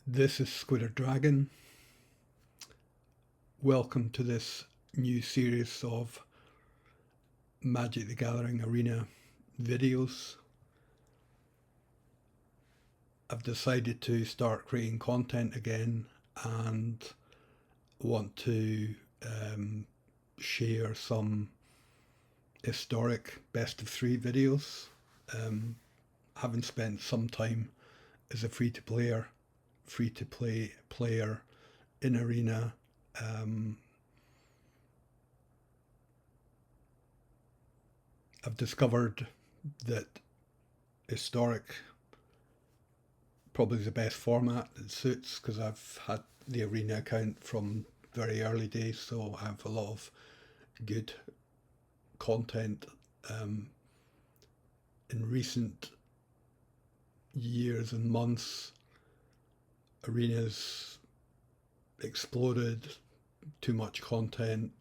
This is SquiderDragon. Welcome to this new series of Magic the Gathering Arena videos. I've decided to start creating content again and want to share some historic best of three videos. Having spent some time as a free-to-play player in Arena, I've discovered that historic probably is the best format that suits, because I've had the Arena account from very early days, so I have a lot of good content. In recent years and months, Arena's exploded, too much content.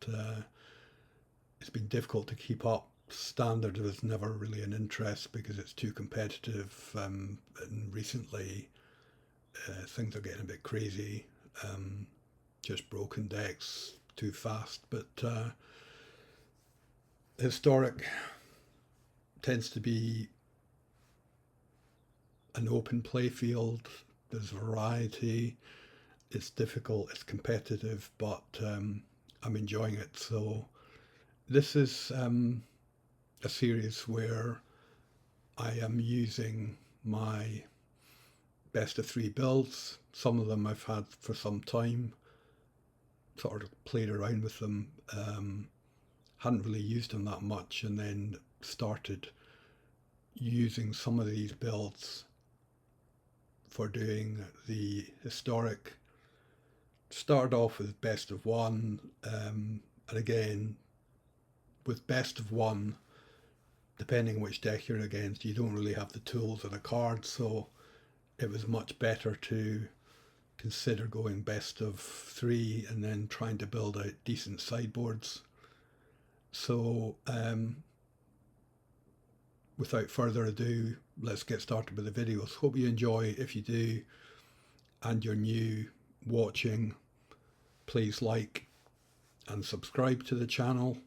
It's been difficult to keep up. Standard was never really an interest because it's too competitive, and recently things are getting a bit crazy. Just broken decks too fast, but historic tends to be an open play field. There's variety. It's difficult, it's competitive, but I'm enjoying it. So this is a series where I am using my best of three builds. Some of them I've had for some time, sort of played around with them, hadn't really used them that much, and then started using some of these builds for doing the historic. Started off with best of one, and again with best of one, depending which deck you're against, you don't really have the tools or the cards, so it was much better to consider going best of three and then trying to build out decent sideboards. So without further ado, let's get started with the videos. Hope you enjoy. If you do and you're new watching, please like and subscribe to the channel.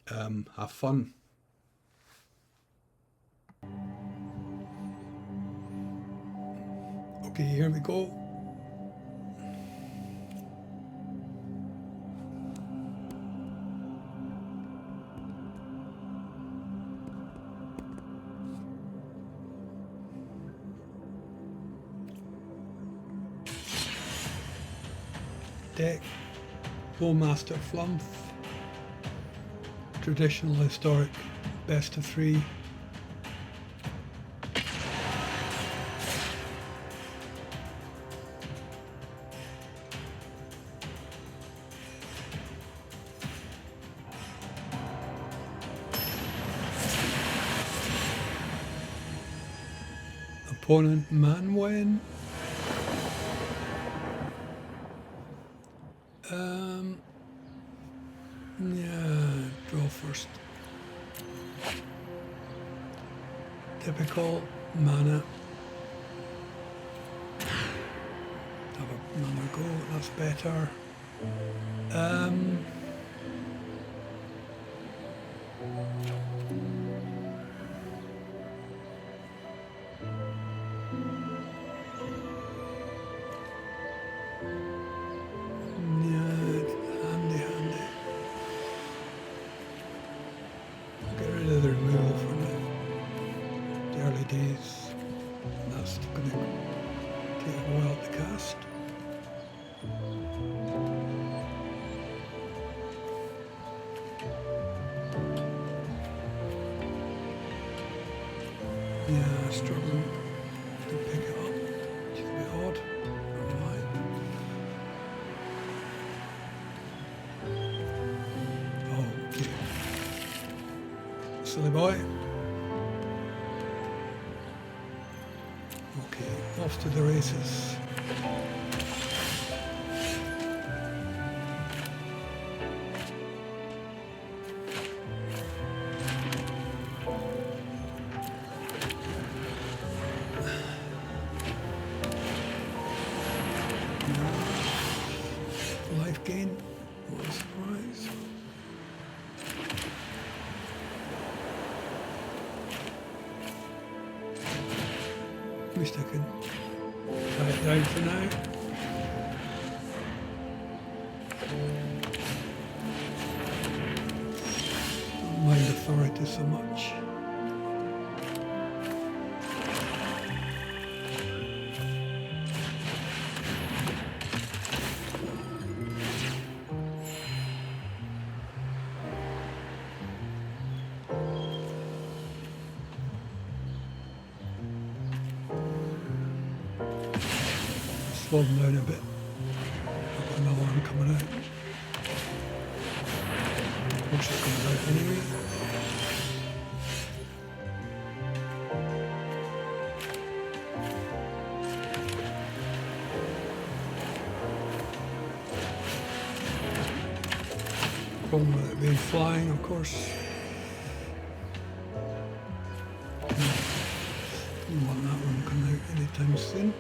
Have fun. Okay, here we go. Deck, Bowmaster Flumph, traditional historic best of three. Opponent Manwen. Yeah, draw first. Typical mana. Have another go, that's better. The removal from the early days. That's going to take a while to cast. Yeah, struggling to pick it up, which is a bit odd. Never mind. Oh, okay. Silly boy. Okay, off to the races. Life gain. What a surprise. At least I can tie it down for now. Don't mind authority so much. Slow them down a bit. I've got another one coming out. Once it comes out anyway. Problem with it being flying, of course. Don't want that one coming out anytime soon.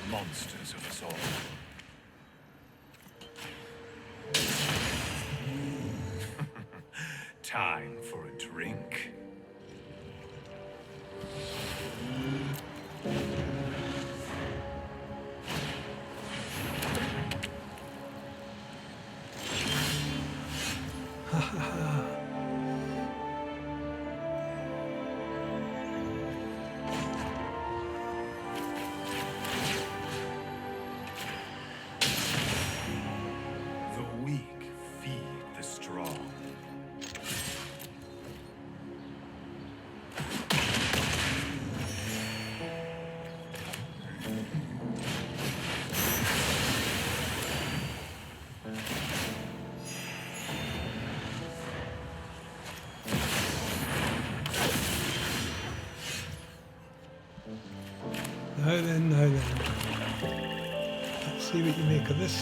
Monsters of us all. Time for a drink. Ha ha ha. Now then. Let's see what you make of this.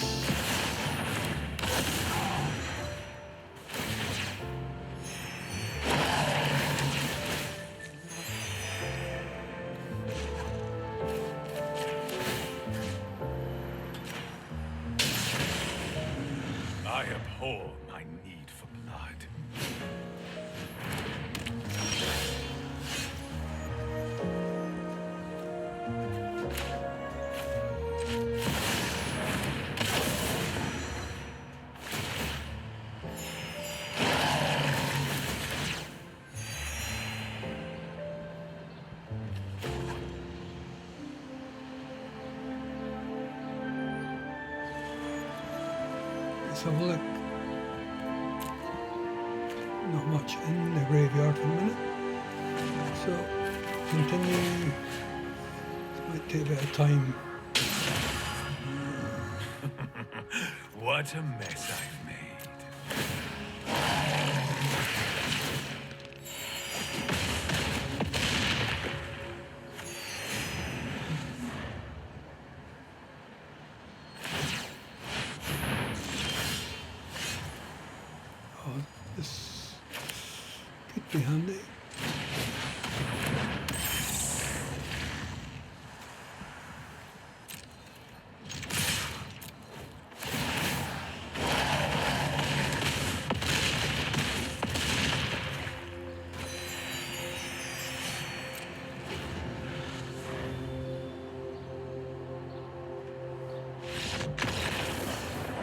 I abhor my need for blood. Let's have a look. Not much in the graveyard for a minute. So, continue. This might take a bit of time. What a mess I've made. Oh, this could be handy.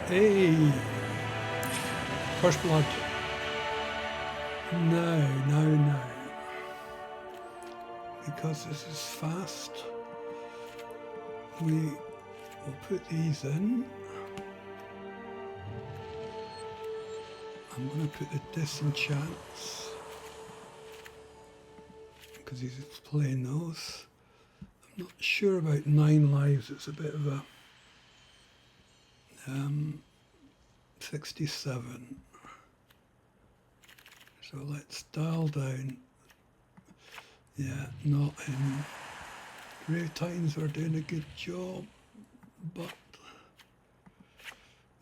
Hey! First blood. No. Because this is fast, we will put these in. I'm going to put the disenchants because he's playing those. I'm not sure about 9 lives, it's a bit of a 67. So let's dial down. Yeah, not in. Grave Titans are doing a good job, but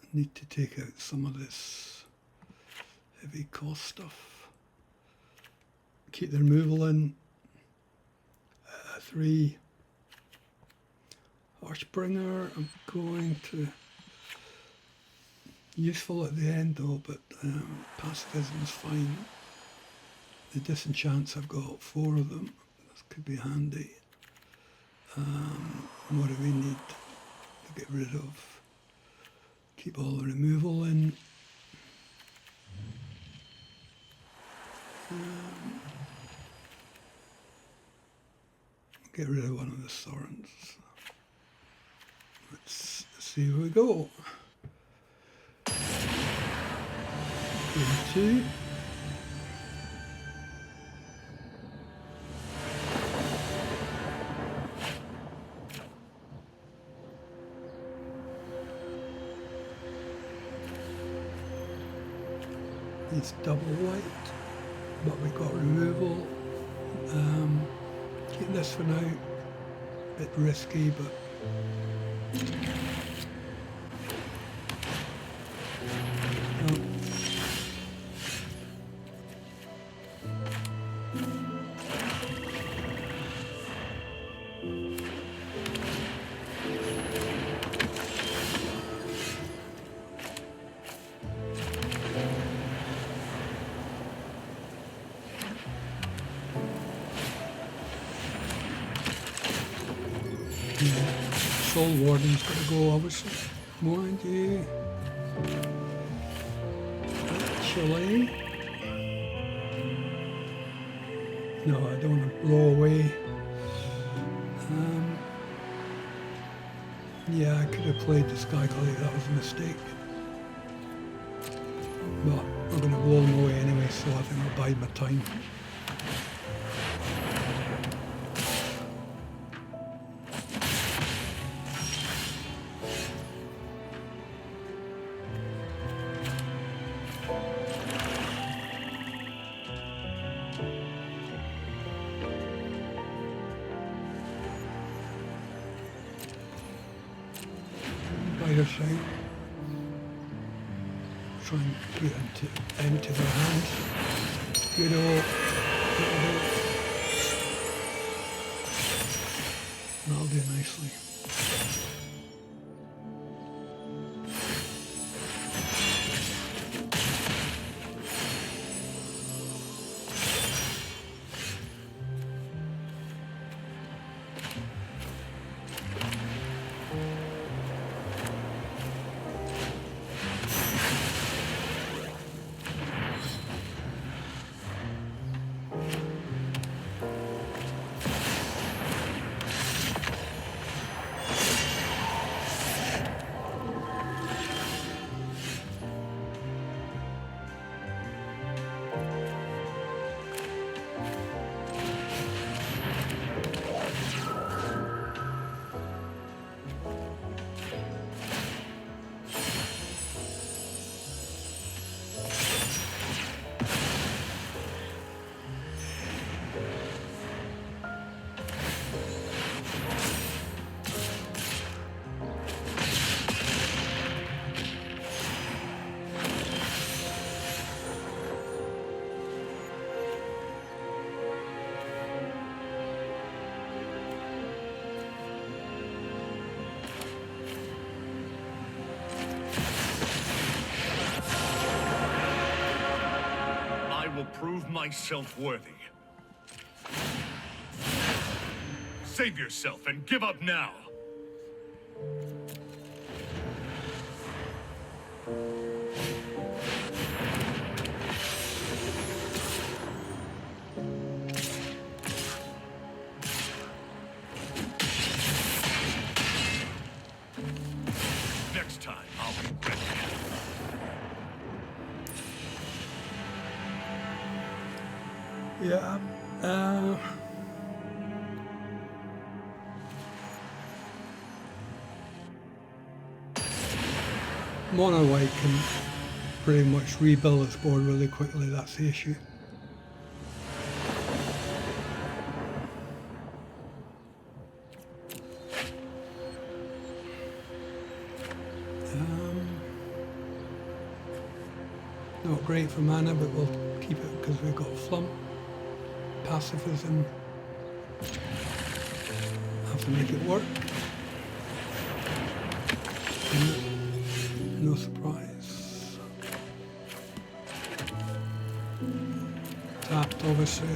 I need to take out some of this heavy cost stuff. Keep the removal in. 3 Harshbringer. I'm going to useful at the end though, but pacifism is fine. The disenchants, I've got 4 of them. This could be handy. What do we need to get rid of? Keep all the removal in. Get rid of one of the Sorens. Let's see where we go. Game 2. It's double white, but we've got removal. Keep this for now. A bit risky, but Soul Warden's got to go, obviously. Mind you. Actually. No, I don't want to blow away. Yeah, I could have played the Sky Collie, that was a mistake. But we're going to blow them away anyway, so I think I'll bide my time. Spider Side. Try and get into their hands. Good old. That'll do nicely. Prove myself worthy. Save yourself and give up now. Next time, I'll be ready. Yeah. Mono white can pretty much rebuild its board really quickly, that's the issue. Not great for mana, but we'll keep it because we've got Flump. Pacifism. Have to make it work. No surprise. Tapped, obviously.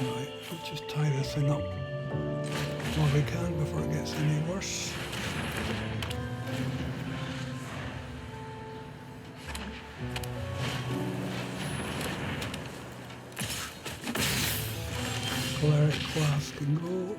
Right, we'll just tie this thing up while we can before it gets any worse. Cleric class can go.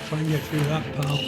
Try and get through that, pal.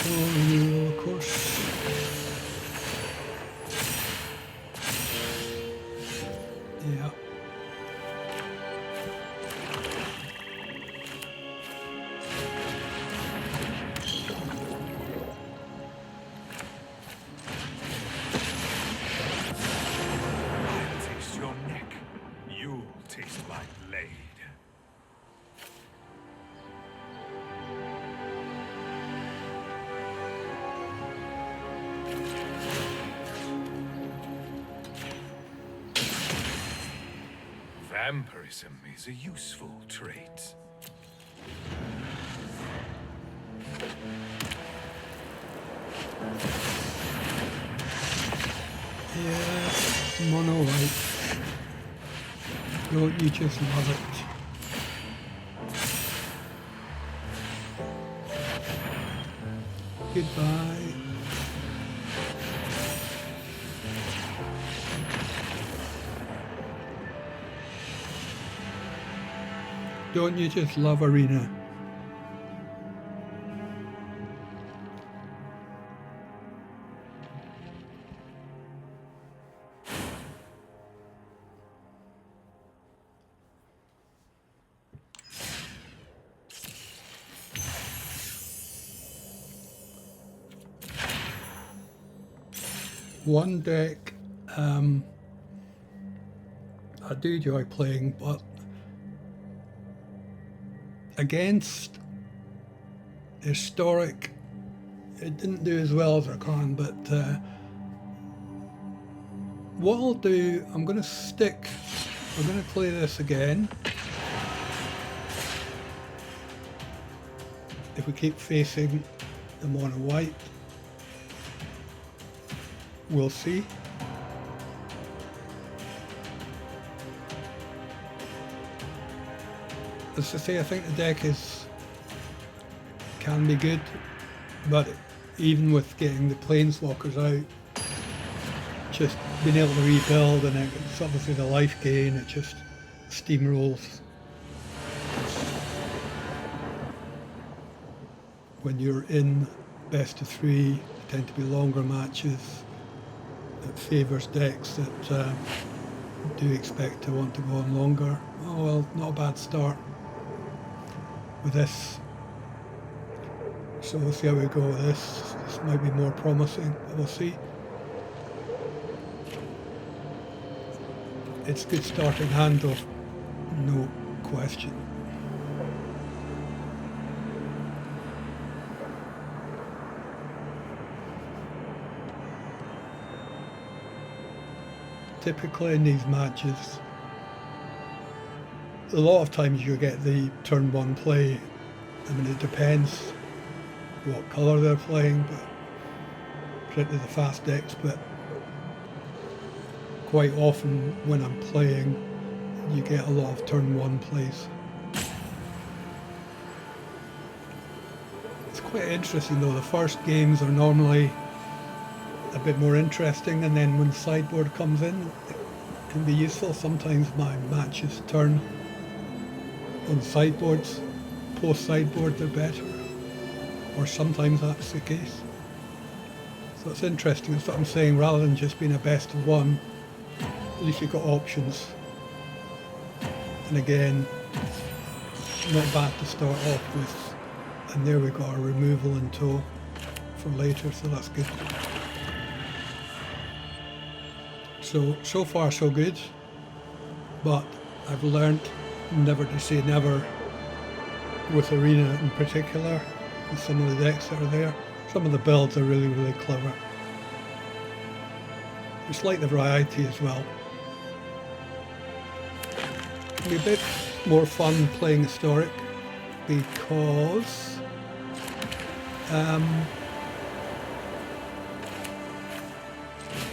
Of course. Yeah. I'll taste your neck. You'll taste my blade. Vampirism is a useful trait. Yeah, mono white. Don't you just love it? Goodbye. Don't you just love Arena? One deck, I do enjoy playing, but against Historic, it didn't do as well as I can, but what I'll do, I'm going to play this again. If we keep facing the mono white, we'll see. As I say, I think the deck can be good, but even with getting the planeswalkers out, just being able to rebuild, and it's obviously the life gain, it just steamrolls. When you're in best of 3, tend to be longer matches. It favours decks that do expect to want to go on longer. Oh well, not a bad start with this. So we'll see how we go with this. This might be more promising, but we'll see. It's a good starting hand though, no question. Typically in these matches, a lot of times you get the turn 1 play. I mean, it depends what colour they're playing, but particularly the fast decks, but quite often when I'm playing, you get a lot of turn 1 plays. It's quite interesting though, the first games are normally a bit more interesting, and then when sideboard comes in, it can be useful. Sometimes my matches turn on sideboards, post sideboard they're better, or sometimes that's the case. So it's interesting, that's what I'm saying, rather than just being a best of 1, at least you've got options. And again, not bad to start off with, and there we got a removal in tow for later, so that's good. So far so good, but I've learnt never to say never with Arena in particular, with some of the decks that are there. Some of the builds are really, really clever. It's like the variety as well. It'll be a bit more fun playing Historic because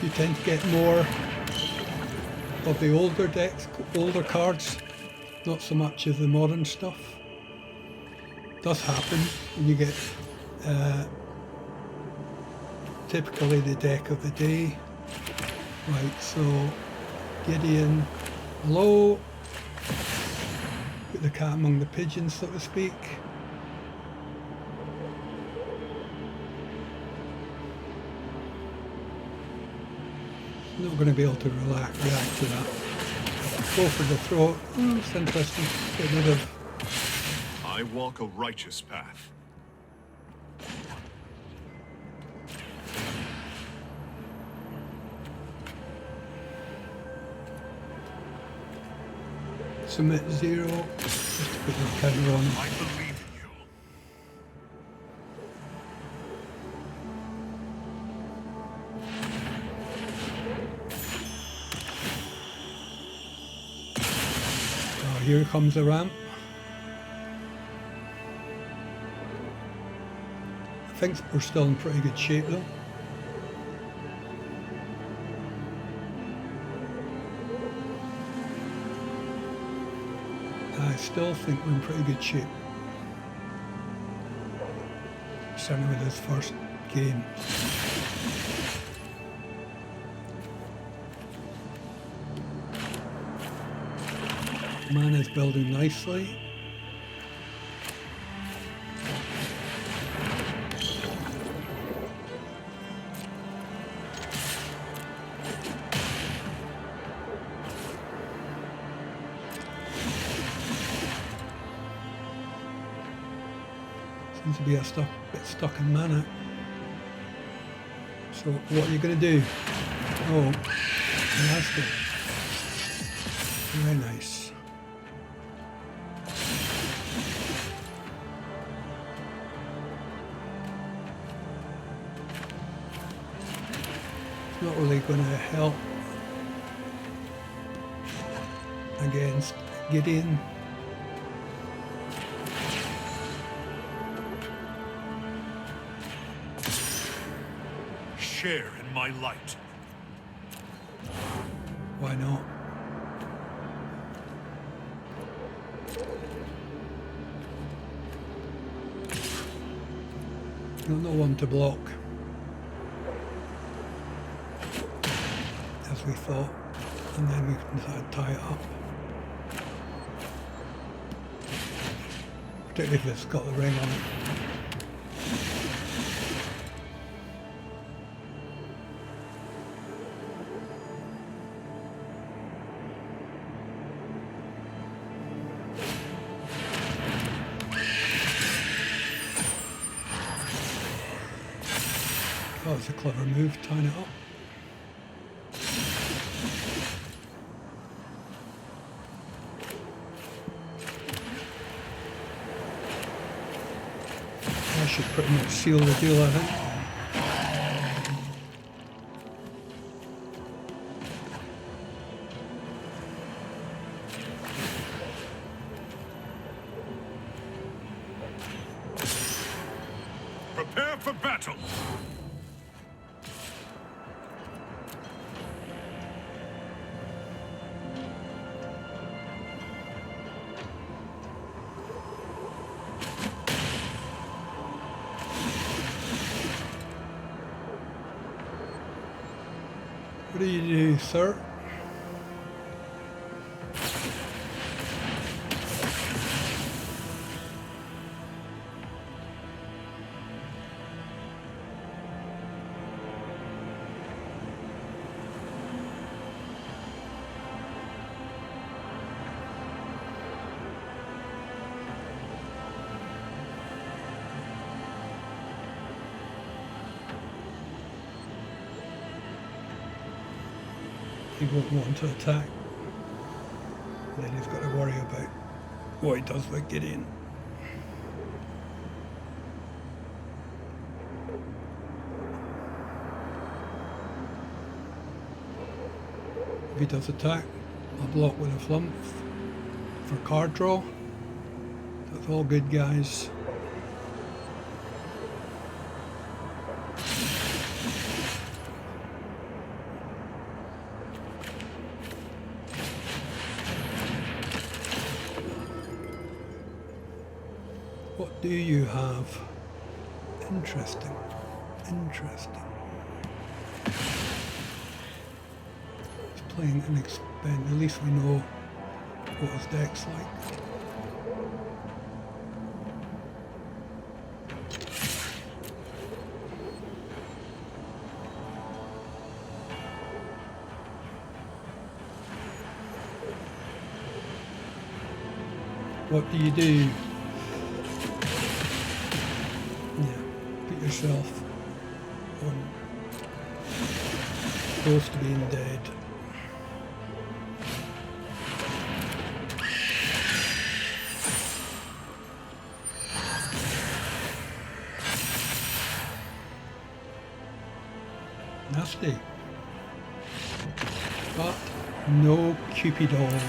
you tend to get more of the older decks, older cards, not so much of the modern stuff. It does happen when you get typically the deck of the day. Right, so Gideon, hello, put the cat among the pigeons, so to speak. Not going to be able to react to that. Go for the throat. Oh, it's interesting. Get rid of. I walk a righteous path. Submit 0. Just to put the counter on. I believe in you. Here comes the ramp. I think we're still in pretty good shape though. I still think we're in pretty good shape. Certainly with this first game. Mana's building nicely. Seems to be a bit stuck in mana. So what are you going to do? Oh, nasty. Very nice. It's not really going to help against Gideon. Share in my light. Why not? No one to block, as we thought, and then we can tie it up. Particularly if it's got the ring on it. Oh, it's a clever move, tying it up. That should pretty much seal the deal, I think. Prepare for battle. What do you do, sir? He won't want to attack. Then he's got to worry about what he does with Gideon. If he does attack, I'll block with a flump for card draw. That's all good, guys. What do you have? Interesting. Interesting. He's playing an expend. At least we know what his deck's like. What do you do? Put yourself on close to being dead. Nasty. But no Cupidon.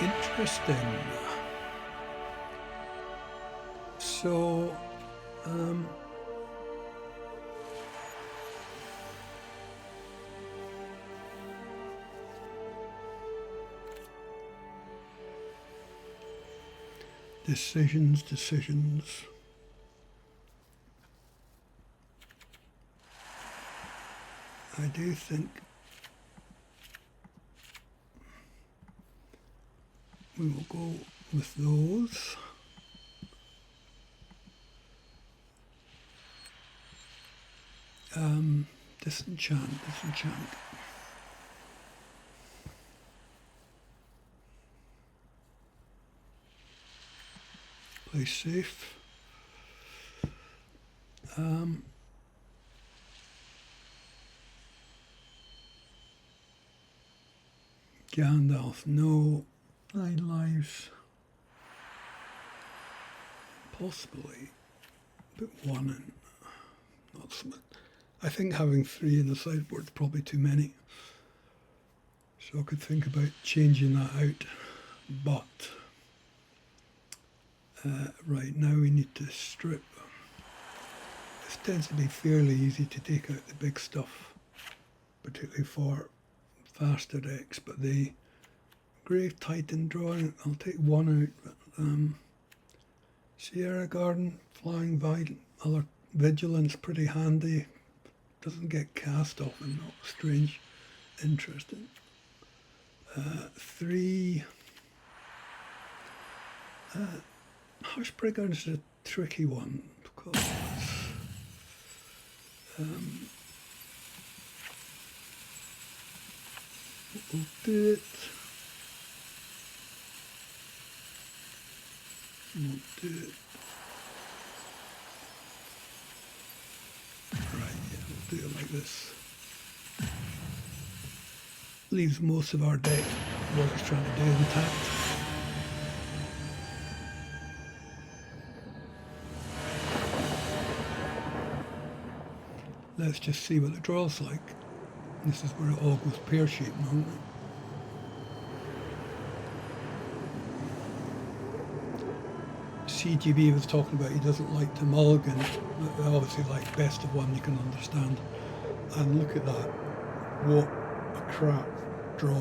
Interesting. So, decisions. I do think we will go with those. Disenchant. Play safe. Gandalf, no. 9 lives. Possibly. Put 1 in. Not so much. I think having 3 in the sideboard is probably too many. So I could think about changing that out. But right now we need to strip. This tends to be fairly easy to take out the big stuff, particularly for faster decks, but the Grave Titan drawing, I'll take 1 out. Sierra Garden, Flying other Vigilance, pretty handy. Doesn't get cast often, not strange, interesting. 3. Hushbrigger is a tricky one because we'll do it. We'll do it. Right, yeah, we'll do it like this. Leaves most of our deck what it's trying to do intact. Let's just see what the draw's like. This is where it all goes pear-shaped, normally. CGB was talking about he doesn't like to mulligan, but obviously like best of one you can understand. And look at that. What a crap draw.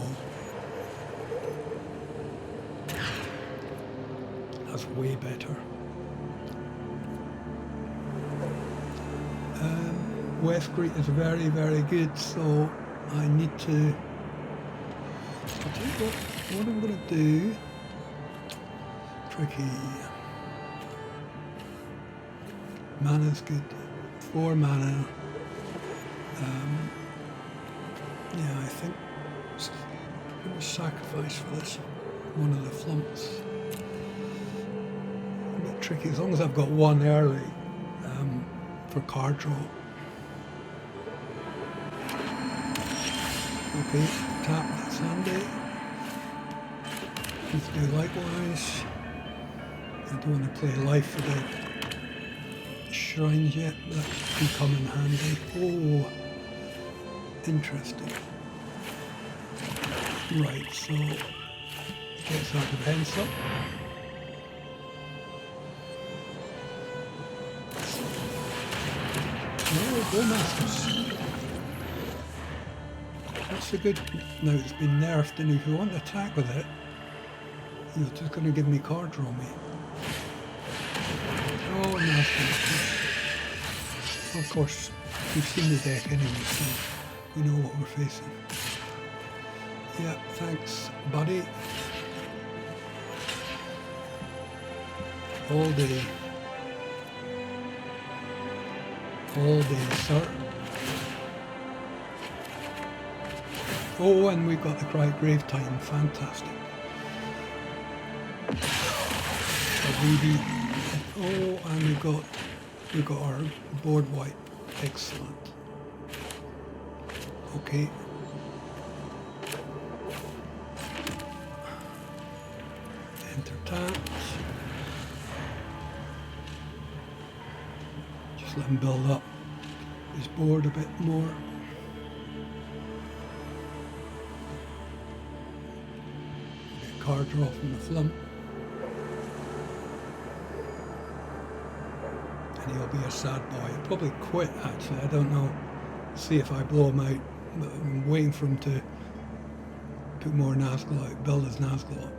That's way better. Westgate is very, very good, so I need to... I'll tell you what I'm going to do. Tricky. Mana's good. 4 mana. Yeah, I think I'm going to sacrifice for this one of the flumps. A bit tricky, as long as I've got 1 early for card draw. Okay, tap, that's handy. Let's do likewise. I don't want to play life for the shrines yet, but that can come in handy. Oh, interesting. Right, so gets our defense up. No, go Masters. That's a good... Now it's been nerfed, and if you want to attack with it, you're just going to give me card draw me. Oh, Masters. Of course, we've seen the deck anyway, so we know what we're facing. Yeah, thanks, buddy. All day. All day, sir. Oh, and we got the Grave Titan, fantastic. Oh, and we got our board wipe, excellent. Okay. Enter taps. Just let him build up his board a bit more. Get card draw from the flump. And he'll be a sad boy. He'll probably quit, actually, I don't know. See if I blow him out. But I'm waiting for him to put more Nazgul out, build his Nazgul up.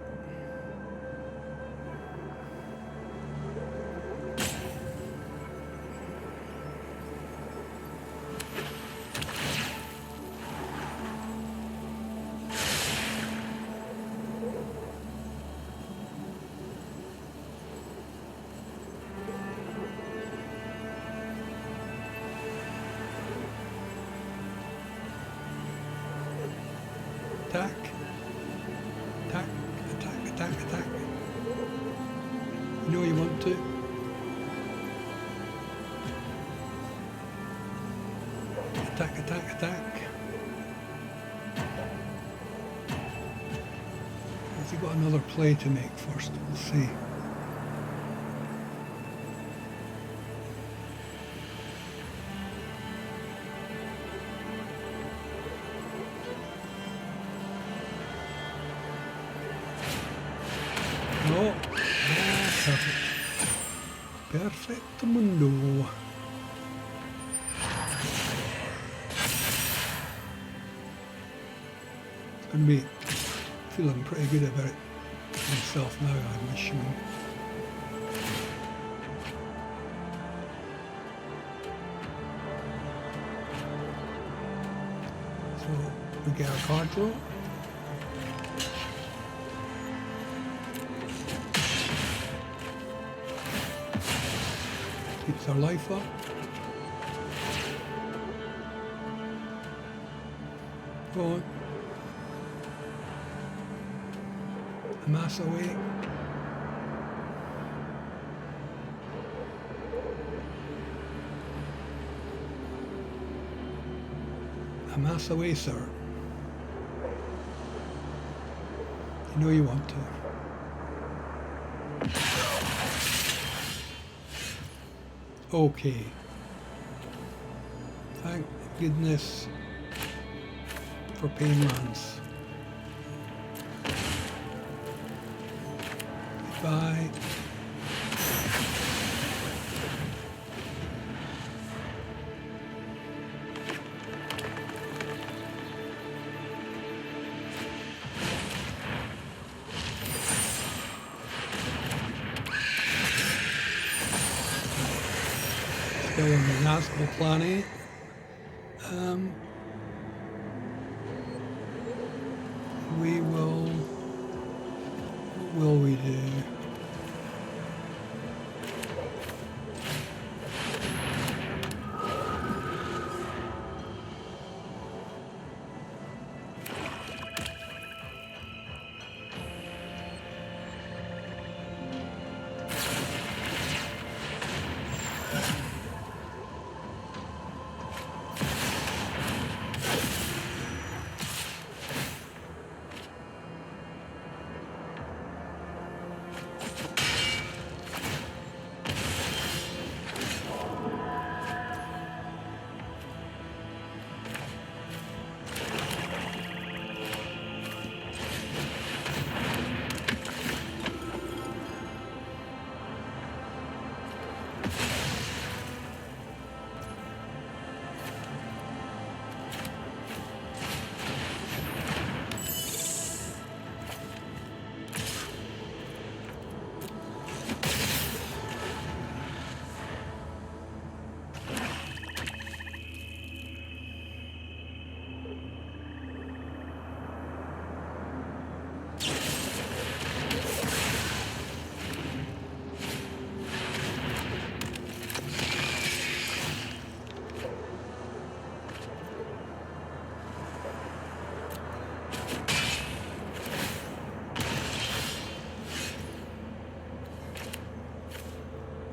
Attack. Attack, attack, attack, attack. You know you want to. Attack, attack, attack. he got another play to make first? We'll see. No. Oh, perfect. Perfectamundo. It's going to be feeling pretty good about myself now, I'm assuming. So we get our card draw. Keeps our life up. Go on. Amass away. Amass away, sir. You know you want to. Okay. Thank goodness for Painlands. Goodbye. Still on the Nazgul planet. We will. What will we do?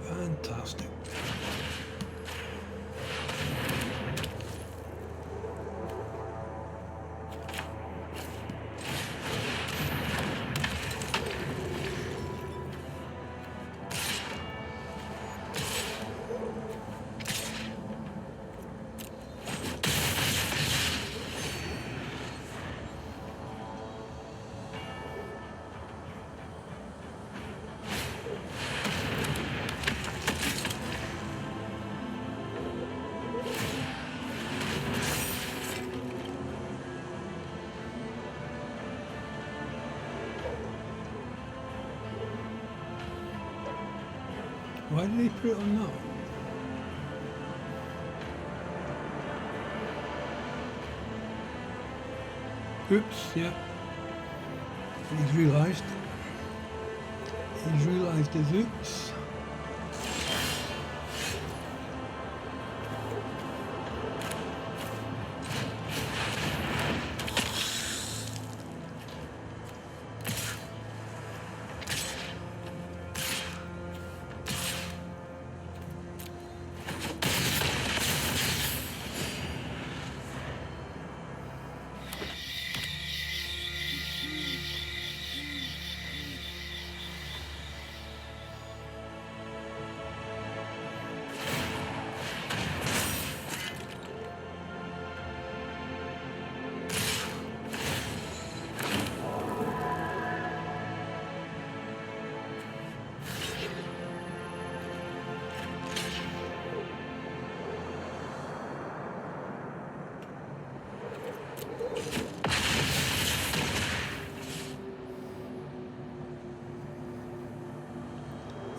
Fantastic. Why did they put it on that one? Oops, yeah. He's realised. He's realised his oops.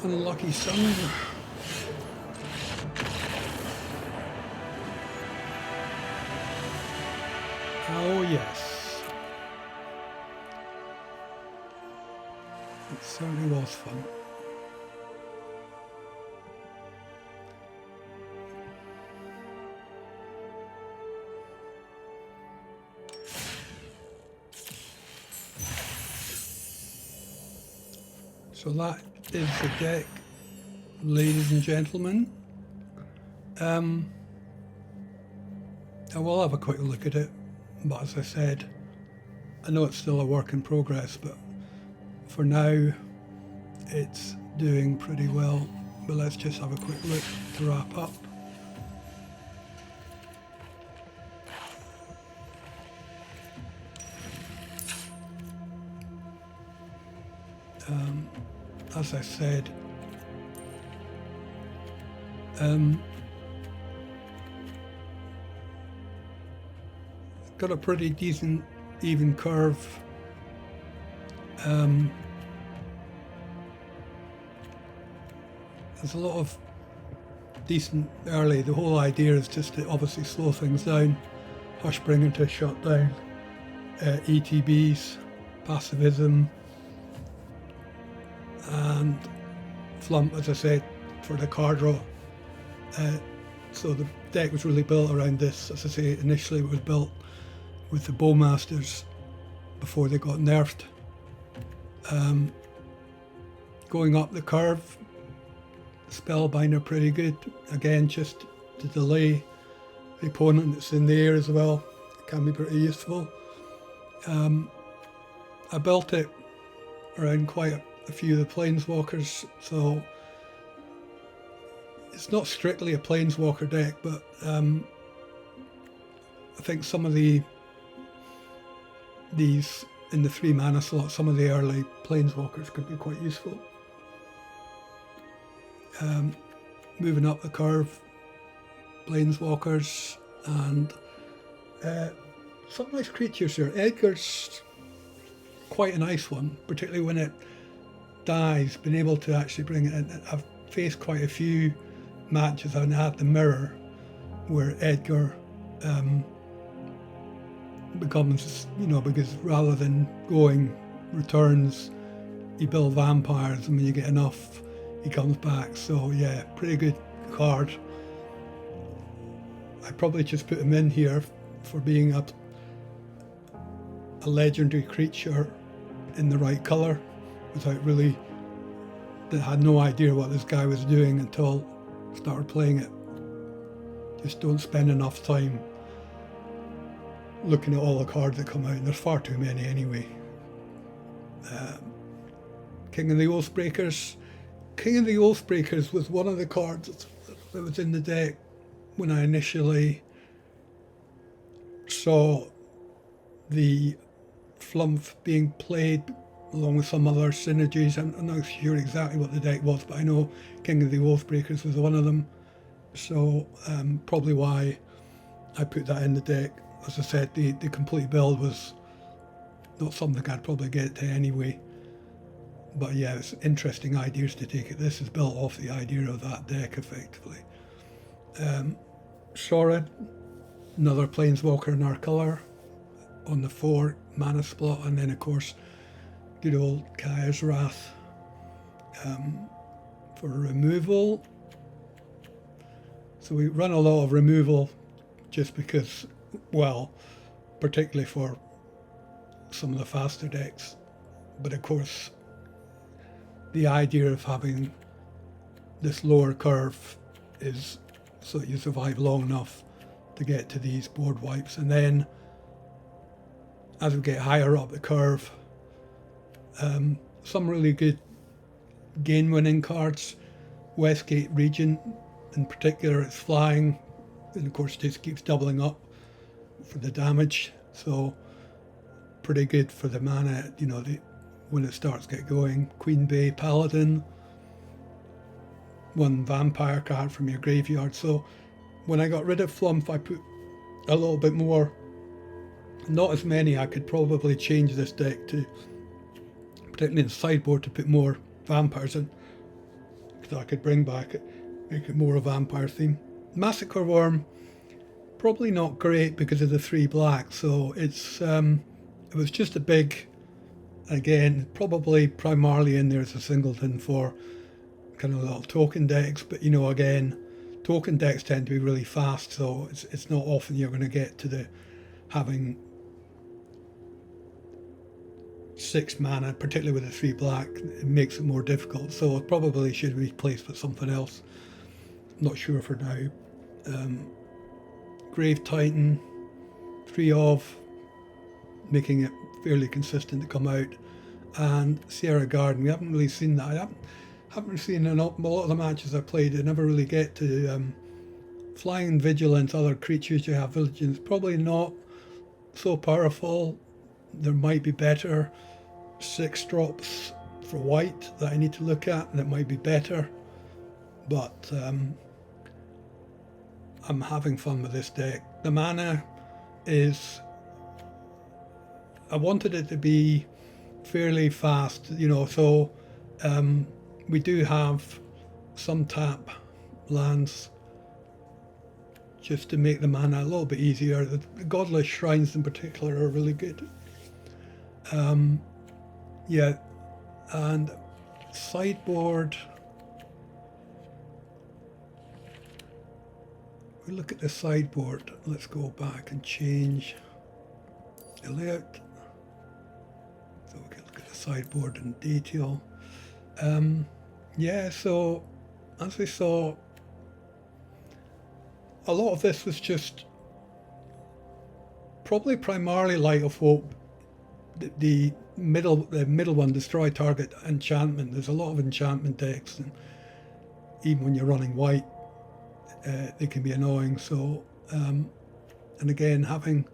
Unlucky son. Oh yes. It certainly was fun. So that is the deck, ladies and gentlemen. I will have a quick look at it, but as I said, I know it's still a work in progress, but for now it's doing pretty well. But let's just have a quick look to wrap up. As I said, got a pretty decent even curve. There's a lot of decent early. The whole idea is just to obviously slow things down, Hushbringer to shut down, ETBs, passivism, and Flump, as I said, for the card draw. So the deck was really built around this. As I say, initially it was built with the Bowmasters before they got nerfed. Going up the curve, Spellbinder pretty good. Again, just to delay the opponent that's in the air as well. It can be pretty useful. I built it around quite a few of the Planeswalkers, so it's not strictly a Planeswalker deck, but I think some of these in the 3 mana slot, some of the early Planeswalkers could be quite useful. Moving up the curve, Planeswalkers, and some nice creatures here. Edgar's quite a nice one, particularly when it dies, being able to actually bring it in. I've faced quite a few matches and had the mirror where Edgar becomes, because rather than going returns, you build vampires, and when you get enough, he comes back. So yeah, pretty good card. I probably just put him in here for being a legendary creature in the right colour, without really, I had no idea what this guy was doing until I started playing it. Just don't spend enough time looking at all the cards that come out. There's far too many anyway. King of the Oathbreakers. King of the Oathbreakers was one of the cards that was in the deck when I initially saw the Flump being played along with some other synergies. I'm not sure exactly what the deck was, but I know King of the Oathbreakers was one of them. So probably why I put that in the deck. As I said, the complete build was not something I'd probably get to anyway. But yeah, it's interesting ideas to take it. This is built off the idea of that deck, effectively. Sorin, another Planeswalker in our colour, on the 4 mana spot, and then of course good old Kaya's Wrath for removal. So we run a lot of removal just because, well, particularly for some of the faster decks, but of course the idea of having this lower curve is so that you survive long enough to get to these board wipes, and then as we get higher up the curve, some really good gain winning cards. Westgate Regent in particular, it's flying, and of course just keeps doubling up for the damage, so pretty good for the mana, when it starts to get going. Queen Bay Paladin, 1 vampire card from your graveyard. So when I got rid of Flump, I put a little bit more, not as many. I could probably change this deck to, particularly in the sideboard, to put more vampires in. that I could bring back, make it more a vampire theme. Massacre Worm, probably not great because of the 3 black, so it's it was just a big, again, probably primarily in there as a singleton for kind of little token decks, but you know, again, token decks tend to be really fast, so it's not often you're going to get to the having 6 mana, particularly with the 3 black. It makes it more difficult, so it probably should be replaced with something else. Not sure for now. Grave Titan, 3 of, making it fairly consistent to come out, and Sierra Garden. We haven't really seen that. I haven't seen a lot of the matches I played. I never really get to Flying Vigilance. Other creatures you have vigilance, probably not so powerful. There might be better 6 drops for white that I need to look at, and it might be better, but I'm having fun with this deck. The mana is, I wanted it to be fairly fast, you know, so we do have some tap lands just to make the mana a little bit easier. The Godless Shrines in particular are really good. Yeah, and sideboard, we look at the sideboard. Let's go back and change the layout so we can look at the sideboard in detail. Yeah, so as we saw, a lot of this was just probably primarily Light of Hope. The middle one, Destroy Target enchantment. There's a lot of enchantment decks, and even when you're running white, they can be annoying. So, and again, having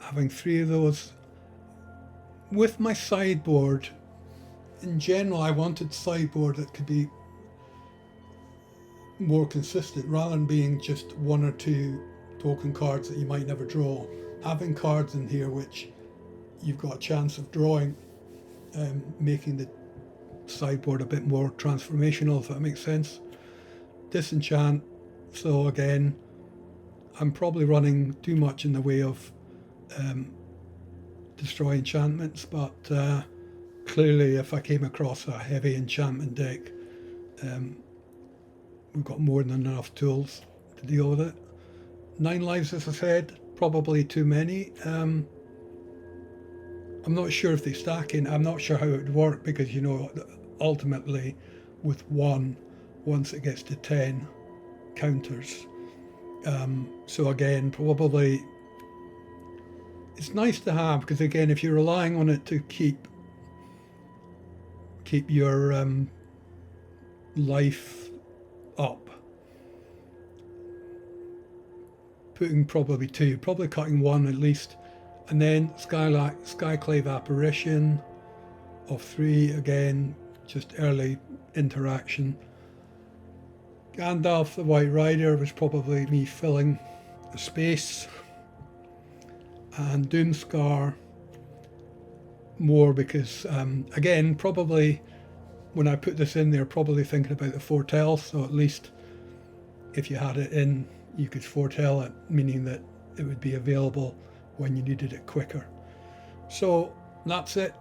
3 of those with my sideboard. In general, I wanted sideboard that could be more consistent rather than being just 1 or 2 token cards that you might never draw. Having cards in here which you've got a chance of drawing, making the sideboard a bit more transformational, if that makes sense. Disenchant, so again, I'm probably running too much in the way of destroy enchantments, but clearly if I came across a heavy enchantment deck, we've got more than enough tools to deal with it. 9 lives, as I said, probably too many. I'm not sure if they stack in. I'm not sure how it would work, because you know, ultimately with 1, once it gets to 10, counters. So again, probably it's nice to have, because again, if you're relying on it to keep your life up, putting probably 2, probably cutting 1 at least, and then Skyclave Apparition of 3, again, just early interaction. Gandalf the White Rider was probably me filling a space, and Doomscar more because, again, probably when I put this in there, probably thinking about the foretell, so at least if you had it in, you could foretell it, meaning that it would be available when you needed it quicker. So that's it.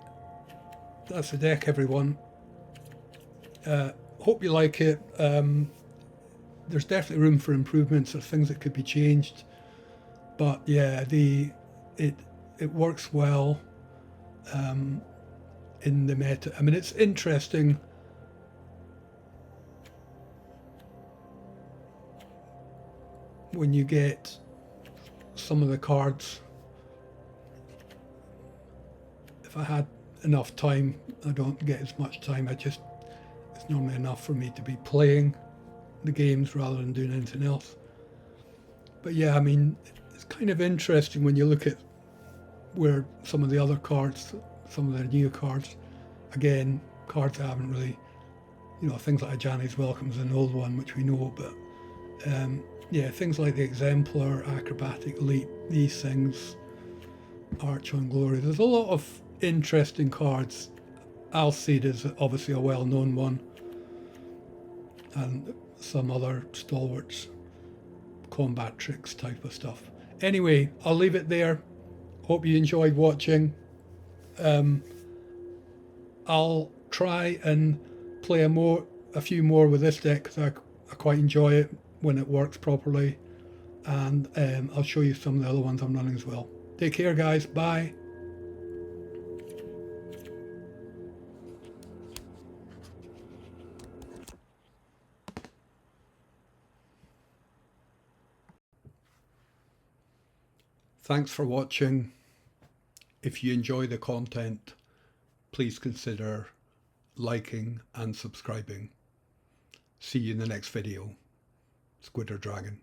That's the deck, everyone. Hope you like it. There's definitely room for improvements or things that could be changed, but yeah, it works well in the meta. I mean, it's interesting when you get some of the cards. If I had enough time, I don't get as much time. It's normally enough for me to be playing the games rather than doing anything else. But yeah, I mean, it's kind of interesting when you look at where some of the other cards, some of the new cards, again, cards I haven't really, you know, things like Ajani's Welcome is an old one, which we know, but yeah, things like the Exemplar, Acrobatic Leap, these things, Arch on Glory. There's a lot of interesting cards Alcide is obviously a well-known one, and some other stalwarts, combat tricks type of stuff. Anyway, I'll leave it there. Hope you enjoyed watching. I'll try and play a few more with this deck because I quite enjoy it when it works properly, and I'll show you some of the other ones I'm running as well. Take care, guys. Bye. Thanks for watching. If you enjoy the content, please consider liking and subscribing. See you in the next video. SquiderDragon.